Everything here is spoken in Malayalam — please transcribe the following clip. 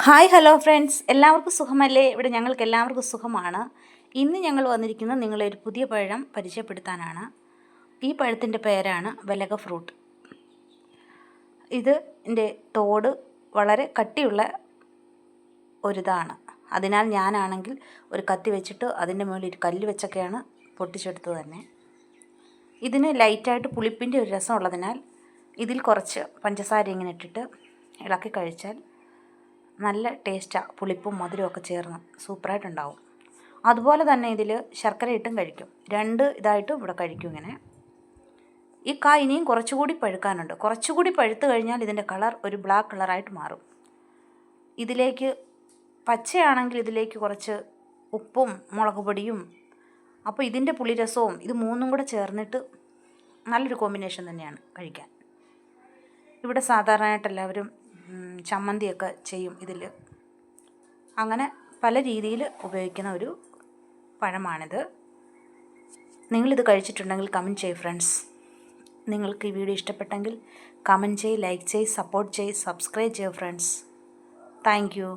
ഹായ് ഹലോ ഫ്രണ്ട്സ്, എല്ലാവർക്കും സുഖമല്ലേ? ഇവിടെ ഞങ്ങൾക്ക് എല്ലാവർക്കും സുഖമാണ്. ഇന്ന് ഞങ്ങൾ വന്നിരിക്കുന്നത് നിങ്ങളെ ഒരു പുതിയ പഴം പരിചയപ്പെടുത്താനാണ്. ഈ പഴത്തിൻ്റെ പേരാണ് വലക ഫ്രൂട്ട്. ഇതിൻ്റെ തോട് വളരെ കട്ടിയുള്ള ഒരിതാണ്. അതിനാൽ ഞാനാണെങ്കിൽ ഒരു കത്തി വെച്ചിട്ട് അതിൻ്റെ മുകളിൽ ഒരു കല്ല് വെച്ചൊക്കെയാണ് പൊട്ടിച്ചെടുത്തത് തന്നെ. ഇതിന് ലൈറ്റായിട്ട് പുളിപ്പിൻ്റെ ഒരു രസം ഉള്ളതിനാൽ ഇതിൽ കുറച്ച് പഞ്ചസാര ഇങ്ങനെ ഇട്ടിട്ട് ഇളക്കി കഴിച്ചാൽ നല്ല ടേസ്റ്റാണ്. പുളിപ്പും മധുരവും ഒക്കെ ചേർന്ന് സൂപ്പറായിട്ടുണ്ടാവും. അതുപോലെ തന്നെ ഇതിൽ ശർക്കര ഇട്ടും കഴിക്കും. രണ്ട് ഇതായിട്ടും ഇവിടെ കഴിക്കും. ഇങ്ങനെ ഈ കായ് ഇനിയും കുറച്ചുകൂടി പഴുക്കാനുണ്ട്. കുറച്ചുകൂടി പഴുത്ത് കഴിഞ്ഞാൽ ഇതിൻ്റെ കളർ ഒരു ബ്ലാക്ക് കളറായിട്ട് മാറും. ഇതിലേക്ക് പച്ചയാണെങ്കിൽ ഇതിലേക്ക് കുറച്ച് ഉപ്പും മുളക് പൊടിയും, അപ്പോൾ ഇതിൻ്റെ പുളിരസവും ഇത് മൂന്നും കൂടെ ചേർന്നിട്ട് നല്ലൊരു കോമ്പിനേഷൻ തന്നെയാണ് കഴിക്കാൻ. ഇവിടെ സാധാരണയായിട്ട് എല്ലാവരും ചമ്മന്തിയൊക്കെ ചെയ്യും ഇതിൽ. അങ്ങനെ പല രീതിയിൽ ഉപയോഗിക്കുന്ന ഒരു പഴമാണിത്. നിങ്ങളിത് കഴിച്ചിട്ടുണ്ടെങ്കിൽ കമൻറ്റ് ചെയ്യ് ഫ്രണ്ട്സ്. നിങ്ങൾക്ക് ഈ വീഡിയോ ഇഷ്ടപ്പെട്ടെങ്കിൽ കമൻറ്റ് ചെയ്യ്, ലൈക്ക് ചെയ്യ്, സപ്പോർട്ട് ചെയ്യ്, സബ്സ്ക്രൈബ് ചെയ്യൂ ഫ്രണ്ട്സ്. Thank you.